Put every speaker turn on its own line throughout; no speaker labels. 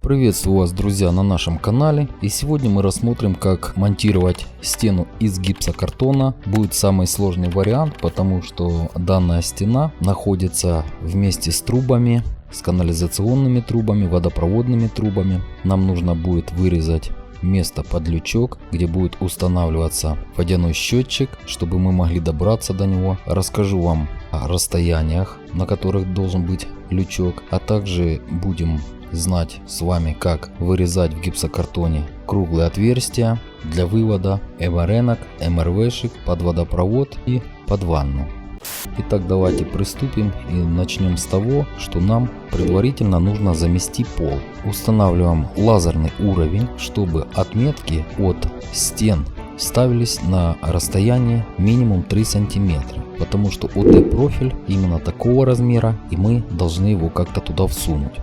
Приветствую вас, друзья, на нашем канале, и сегодня мы рассмотрим, как монтировать стену из гипсокартона. Будет самый сложный вариант, потому что данная стена находится вместе с трубами, с канализационными трубами, водопроводными трубами. Нам нужно будет вырезать место под лючок, где будет устанавливаться водяной счетчик, чтобы мы могли добраться до него. Расскажу вам о расстояниях, на которых должен быть лючок, а также будем знать с вами, как вырезать в гипсокартоне круглые отверстия для вывода МРНок, МРВшек под водопровод и под ванну. Итак, давайте приступим и начнем с того, что нам предварительно нужно замести пол. Устанавливаем лазерный уровень, чтобы отметки от стен ставились на расстоянии минимум 3 сантиметра, потому что ОД профиль именно такого размера, и мы должны его как-то туда всунуть.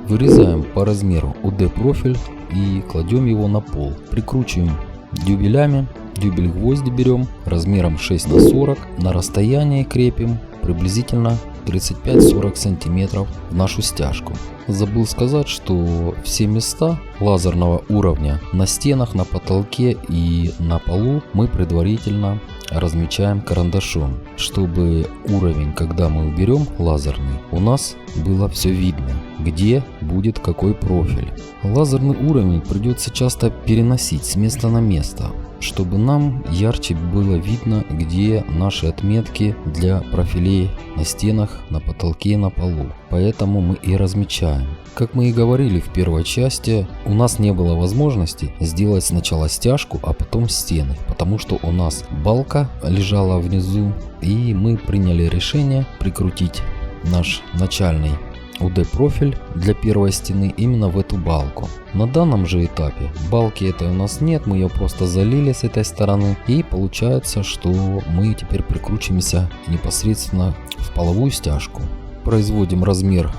Вырезаем по размеру ОД профиль и кладем его на пол. Прикручиваем дюбелями. Дюбель гвозди берем размером 6 на 40. На расстоянии крепим приблизительно 35-40 сантиметров в нашу стяжку. Забыл сказать, что все места лазерного уровня на стенах, на потолке и на полу мы предварительно размечаем карандашом, чтобы уровень, когда мы уберем лазерный, у нас было все видно, где будет какой профиль. Лазерный уровень придется часто переносить с места на место, чтобы нам ярче было видно, где наши отметки для профилей на стенах, на потолке и на полу. Поэтому мы и размечаем. Как мы и говорили в первой части, у нас не было возможности сделать сначала стяжку, а потом стены, потому что у нас балка лежала внизу, и мы приняли решение прикрутить наш начальный УД профиль для первой стены именно в эту балку. На данном же этапе балки этой у нас нет, мы ее просто залили с этой стороны, и получается, что мы теперь прикручиваемся непосредственно в половую стяжку. Производим размер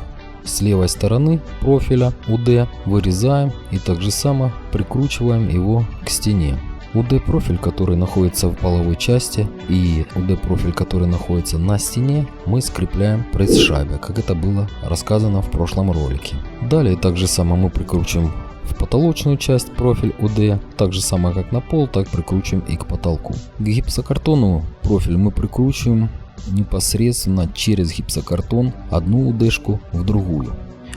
с левой стороны профиля УД, вырезаем и так же само прикручиваем его к стене. УД профиль, который находится в половой части, и УД профиль, который находится на стене, мы скрепляем пресс-шайбой, как это было рассказано в прошлом ролике. Далее так же само мы прикручиваем в потолочную часть профиль УД, так же само как на пол, так прикручиваем и к потолку. К гипсокартону профиль мы прикручиваем непосредственно через гипсокартон одну УДшку в другую,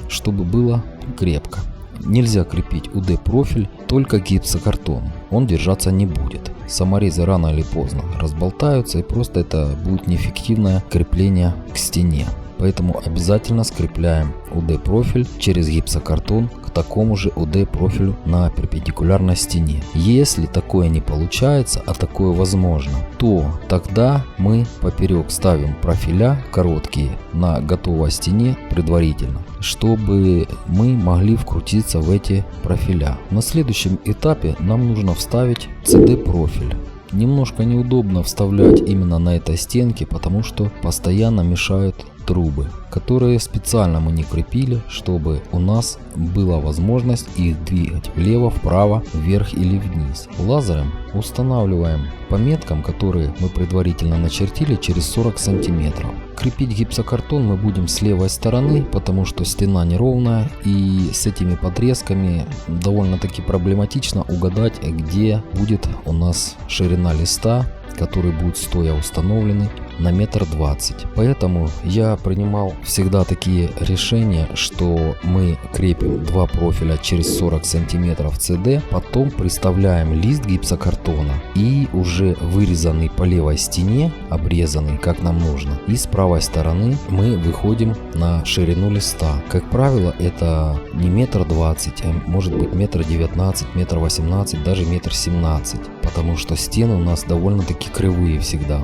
чтобы было крепко. Нельзя крепить УД профиль только к гипсокартону, он держаться не будет. Саморезы рано или поздно разболтаются, и просто это будет неэффективное крепление к стене. Поэтому обязательно скрепляем УД профиль через гипсокартон к такому же УД профилю на перпендикулярной стене. Если такое не получается, а такое возможно, то тогда мы поперек ставим профиля короткие на готовой стене предварительно, чтобы мы могли вкрутиться в эти профиля. На следующем этапе нам нужно вставить CD профиль. Немножко неудобно вставлять именно на этой стенке, потому что постоянно мешают трубы, которые специально мы не крепили, чтобы у нас была возможность их двигать влево, вправо, вверх или вниз. Лазером устанавливаем по меткам, которые мы предварительно начертили, через 40 сантиметров. Крепить гипсокартон мы будем с левой стороны, потому что стена неровная, и с этими подрезками довольно-таки проблематично угадать, где будет у нас ширина листа, который будет стоя установленный на 1,20 м. Поэтому я принимал всегда такие решения, что мы крепим два профиля через 40 сантиметров CD, потом приставляем лист гипсокартона и уже вырезанный по левой стене, обрезанный как нам нужно, и с правой стороны мы выходим на ширину листа. Как правило, это не 1,20 м, а может быть 1,19 м, 1,18 м, даже 1,17 м, потому что стены у нас довольно-таки кривые всегда.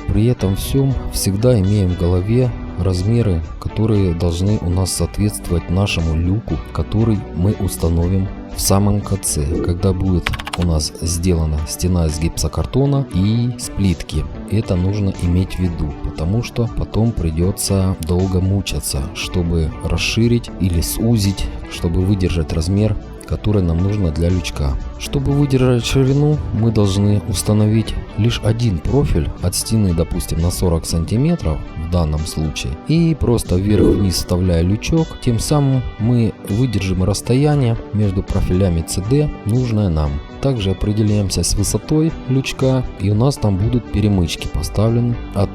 При этом всем всегда имеем в голове размеры, которые должны у нас соответствовать нашему люку, который мы установим в самом конце, когда будет у нас сделана стена из гипсокартона и с плитки. Это нужно иметь в виду, потому что потом придется долго мучаться, чтобы расширить или сузить, чтобы выдержать размер которая нам нужна для лючка. Чтобы выдержать ширину, мы должны установить лишь один профиль от стены, допустим, на 40 сантиметров в данном случае, и просто вверх-вниз вставляя лючок, тем самым мы выдержим расстояние между профилями CD, нужное нам. Также определяемся с высотой лючка, и у нас там будут перемычки поставлены от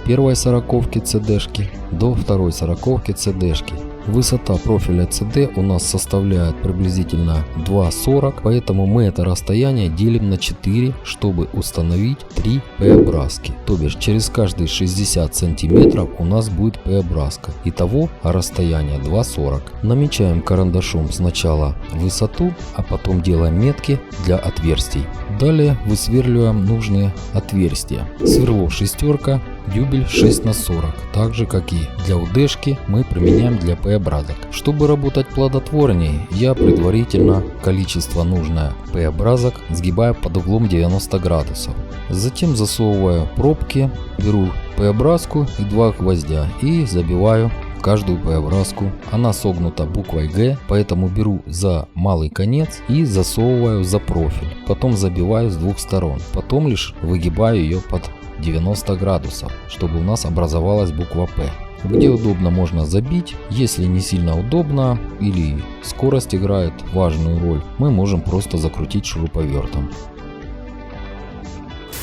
первой сороковки CD-шки до второй сороковки CD-шки. Высота профиля CD у нас составляет приблизительно 2,40, поэтому мы это расстояние делим на 4, чтобы установить 3 П-образки. То бишь через каждые 60 сантиметров у нас будет П-образка. Итого расстояние 2,40. Намечаем карандашом сначала высоту, а потом делаем метки для отверстий. Далее высверливаем нужные отверстия. Сверло шестерка, дюбель 6 на 40. Так же как и для УДшки мы применяем для П-образок. Чтобы работать плодотворнее, я предварительно количество нужное П-образок сгибаю под углом 90 градусов. Затем засовываю пробки, беру П-образку и 2 гвоздя и забиваю каждую П-образку. Она согнута буквой Г, поэтому беру за малый конец и засовываю за профиль. Потом забиваю с двух сторон. Потом лишь выгибаю ее под 90 градусов, чтобы у нас образовалась буква П. Где удобно, можно забить. Если не сильно удобно или скорость играет важную роль, мы можем просто закрутить шуруповертом.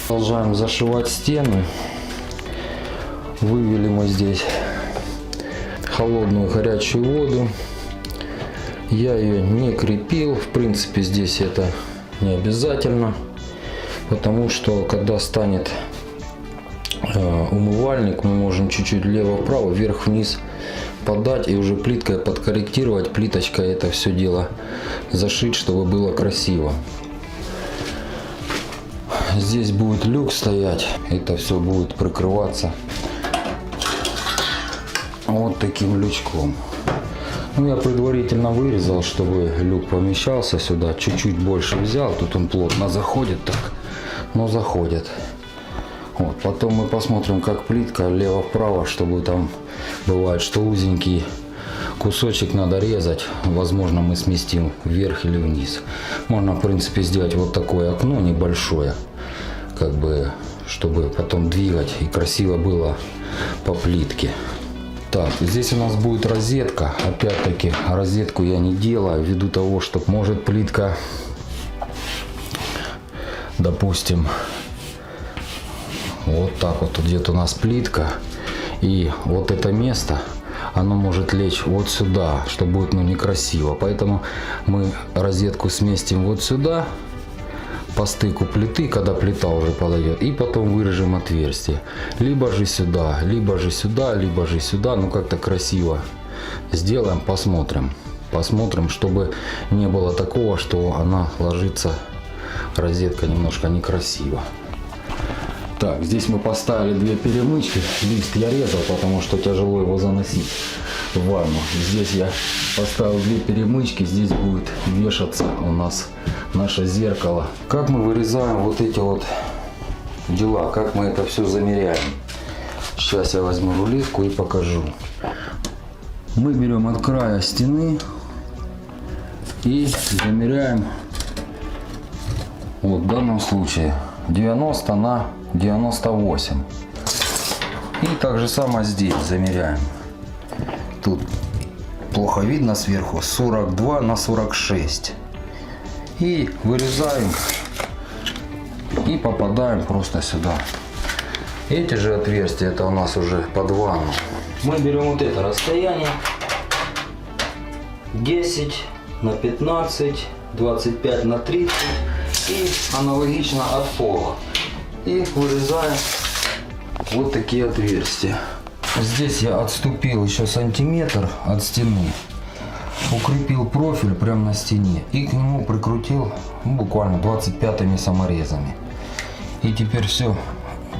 Продолжаем зашивать стену. Вывели мы здесь холодную горячую воду. Я ее не крепил. В принципе, здесь это не обязательно, потому что когда станет умывальник, мы можем чуть-чуть влево-вправо, вверх-вниз подать и уже плиткой подкорректировать, плиточкой это все дело зашить, чтобы было красиво. Здесь будет люк стоять, это все будет прикрываться вот таким лючком. Ну, я предварительно вырезал, чтобы люк помещался сюда, чуть-чуть больше взял, тут он плотно заходит так, но заходит. Вот, потом мы посмотрим, как плитка влево-вправо, чтобы там бывает, что узенький кусочек надо резать. Возможно, мы сместим вверх или вниз. Можно, в принципе, сделать вот такое окно небольшое, как бы, чтобы потом двигать и красиво было по плитке. Так, здесь у нас будет розетка. Опять-таки, розетку я не делаю ввиду того, что может плитка, допустим, вот так вот где-то у нас плитка, и вот это место, оно может лечь вот сюда, что будет некрасиво. Поэтому мы розетку сместим вот сюда, по стыку плиты, когда плита уже подойдет, и потом вырежем отверстие. Либо же сюда, либо же сюда, либо же сюда. Ну, как-то красиво сделаем, посмотрим. Посмотрим, чтобы не было такого, что она ложится, розетка, немножко некрасиво. Так, здесь мы поставили 2 перемычки. Лист я резал, потому что тяжело его заносить в ванну. Здесь я поставил 2 перемычки. Здесь будет вешаться у нас наше зеркало. Как мы вырезаем вот эти вот дела, как мы это все замеряем. Сейчас я возьму рулетку и покажу. Мы берем от края стены и замеряем, вот в данном случае 90 на 98. И так же самое здесь замеряем. Тут плохо видно сверху, 42 на 46. И вырезаем и попадаем просто сюда. Эти же отверстия, это у нас уже под ванну. Мы берем вот это расстояние 10 на 15, 25 на 30 и аналогично от пола. И вырезаем вот такие отверстия. Здесь я отступил еще сантиметр от стены, укрепил профиль прямо на стене и к нему прикрутил буквально 25-ми саморезами. И теперь все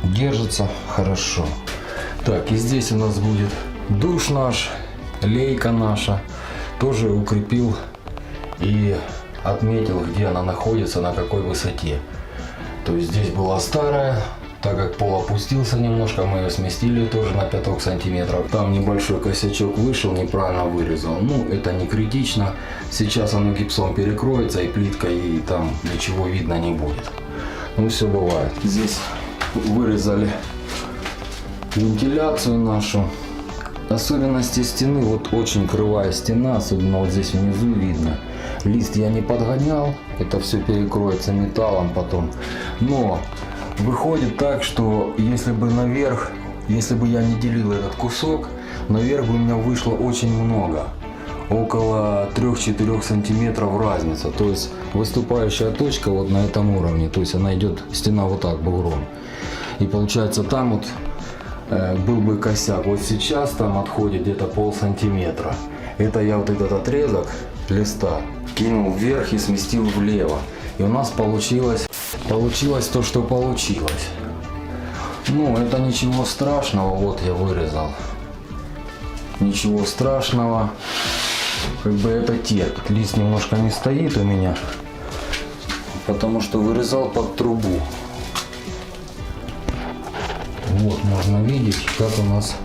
держится хорошо. Так, и здесь у нас будет душ наш, лейка наша. Тоже укрепил и отметил, где она находится, на какой высоте. То есть здесь была старая Так как пол опустился немножко, мы ее сместили тоже на 5 сантиметров. Там небольшой косячок вышел, неправильно вырезал. Ну, это не критично. Сейчас оно гипсом перекроется и плиткой, и там ничего видно не будет. Ну, все бывает. Здесь вырезали вентиляцию нашу. Особенности стены, вот очень кривая стена, особенно вот здесь внизу видно. Лист я не подгонял, это все перекроется металлом потом. Но выходит так, что если бы наверх, если бы я не делил этот кусок, наверх бы у меня вышло очень много. Около 3-4 сантиметров разница. То есть выступающая точка вот на этом уровне, то есть она идет, стена вот так бугром. И получается там вот был бы косяк. Вот сейчас там отходит где-то полсантиметра. Это я вот этот отрезок листа кинул вверх и сместил влево. И у нас получилось то, что получилось. Ну, это ничего страшного. Вот я вырезал. Ничего страшного. Как бы это терпит. Лист немножко не стоит у меня, потому что вырезал под трубу. Вот можно видеть, как у нас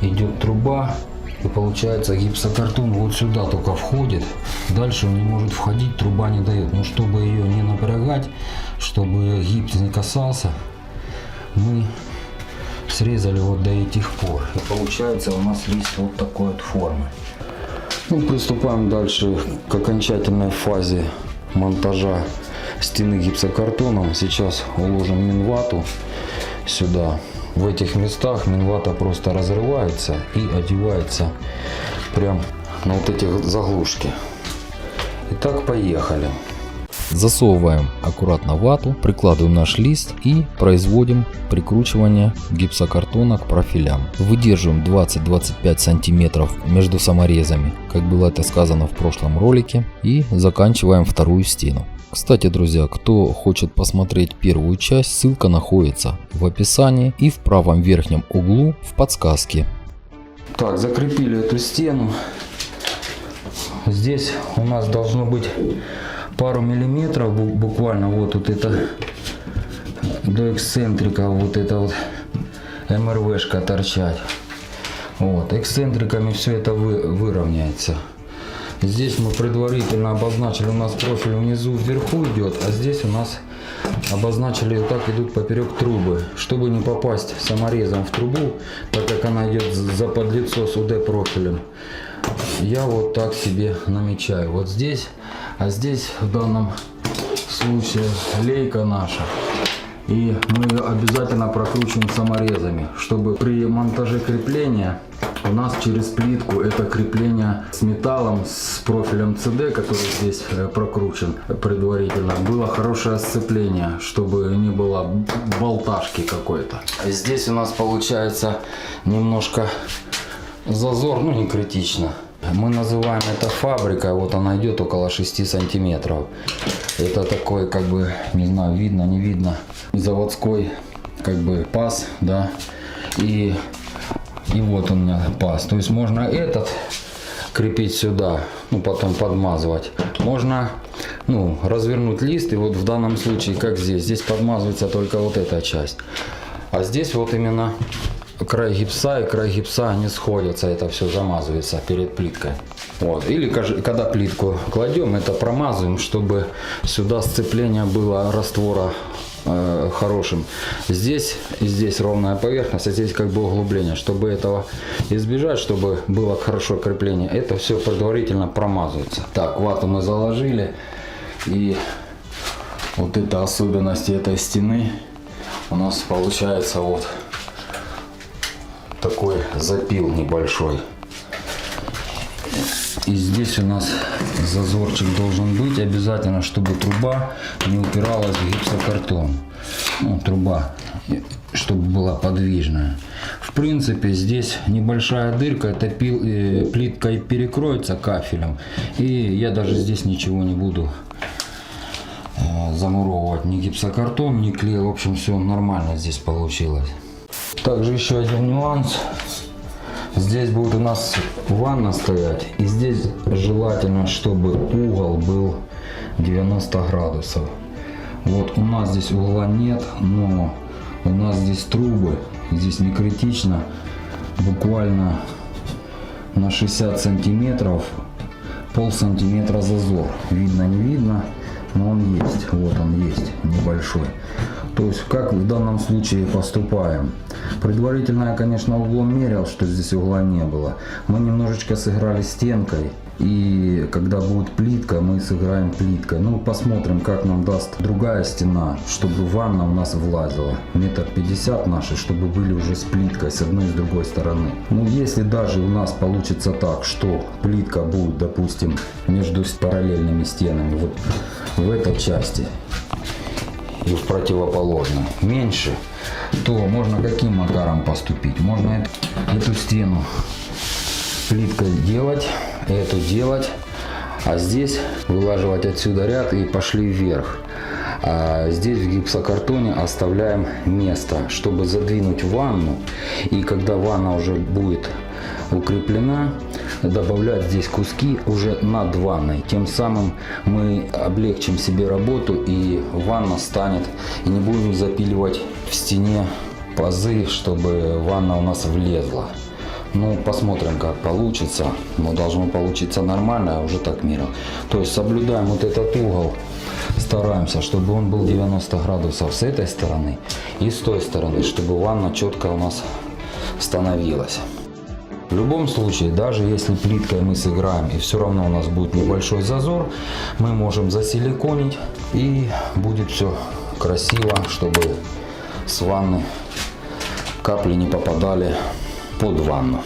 идет труба. И получается гипсокартон вот сюда только входит. Дальше он не может входить, труба не дает. Но чтобы ее не напрягать, чтобы гипс не касался, мы срезали вот до этих пор. И получается у нас лист вот такой вот формы. Ну, приступаем дальше к окончательной фазе монтажа стены гипсокартоном. Сейчас уложим минвату сюда. В этих местах минвата просто разрывается и одевается прям на вот эти заглушки. Итак, поехали.
Засовываем аккуратно вату, прикладываем наш лист и производим прикручивание гипсокартона к профилям. Выдерживаем 20-25 сантиметров между саморезами, как было это сказано в прошлом ролике, и заканчиваем вторую стену. Кстати, друзья, кто хочет посмотреть первую часть, ссылка находится в описании и в правом верхнем углу в подсказке.
Так, закрепили эту стену. Здесь у нас должно быть пару миллиметров, буквально вот это до эксцентрика, вот это вот МРВшка торчать. Вот, эксцентриками все это выровняется. Здесь мы предварительно обозначили, у нас профиль внизу вверху идет, а здесь у нас обозначили, вот так идут поперек трубы, чтобы не попасть саморезом в трубу, так как она идет за подлицо с УД профилем. Я вот так себе намечаю вот здесь, а здесь в данном случае лейка наша. И мы ее обязательно прокручиваем саморезами, чтобы при монтаже крепления у нас через плитку это крепление с металлом, с профилем CD, который здесь прокручен предварительно, было хорошее сцепление, чтобы не было болташки какой-то. Здесь у нас получается немножко зазор, ну не критично. Мы называем это фабрика, вот она идет около 6 сантиметров. Это такой, как бы, не знаю, видно, не видно, заводской, как бы, паз, да, и вот у меня паз. То есть можно этот крепить сюда, ну потом подмазывать. Можно, ну, развернуть лист, и вот в данном случае, как здесь подмазывается только вот эта часть. А здесь вот именно край гипса и край гипса, они сходятся, это все замазывается перед плиткой. Вот. Или когда плитку кладем, это промазываем, чтобы сюда сцепление было раствора хорошим. Здесь и здесь ровная поверхность, а здесь как бы углубление. Чтобы этого избежать, чтобы было хорошо крепление, это все предварительно промазывается. Так, вату мы заложили, и вот это особенности этой стены у нас получается вот такой запил небольшой. И здесь у нас зазорчик должен быть обязательно, чтобы труба не упиралась в гипсокартон. Ну, труба, чтобы была подвижная. В принципе, здесь небольшая дырка, это плиткой перекроется кафелем. И я даже здесь ничего не буду замуровывать. Ни гипсокартон, ни клей. В общем, все нормально здесь получилось. Также еще один нюанс. Здесь будет у нас ванна стоять, и здесь желательно, чтобы угол был 90 градусов. Вот у нас здесь угла нет, но У нас здесь трубы, здесь не критично, буквально на 60 сантиметров, полсантиметра зазор. Видно, не видно, но он есть. Вот он есть, небольшой. То есть как в данном случае поступаем? Предварительно я, конечно, углом мерил, что здесь угла не было. Мы немножечко сыграли стенкой. И когда будет плитка, мы сыграем плиткой. Ну, посмотрим, как нам даст другая стена, чтобы ванна у нас влазила. 1,50 м наши, чтобы были уже с плиткой с одной и с другой стороны. Ну, если даже у нас получится так, что плитка будет, допустим, между параллельными стенами, вот в этой части и в противоположной меньше, то можно каким макаром поступить? Можно эту стену плиткой делать, эту делать, а здесь вылаживать отсюда ряд и пошли вверх. А здесь в гипсокартоне оставляем место, чтобы задвинуть ванну, и когда ванна уже будет укреплена, добавлять здесь куски уже над ванной. Тем самым мы облегчим себе работу, и ванна станет, и не будем запиливать в стене пазы, чтобы ванна у нас влезла. Ну, посмотрим, как получится. Но должно получиться нормально, я уже так мерил. То есть соблюдаем вот этот угол, стараемся, чтобы он был 90 градусов с этой стороны и с той стороны, чтобы ванна четко у нас становилась. В любом случае, даже если плиткой мы сыграем и все равно у нас будет небольшой зазор, мы можем засиликонить, и будет все красиво, чтобы с ванны капли не попадали под ванну.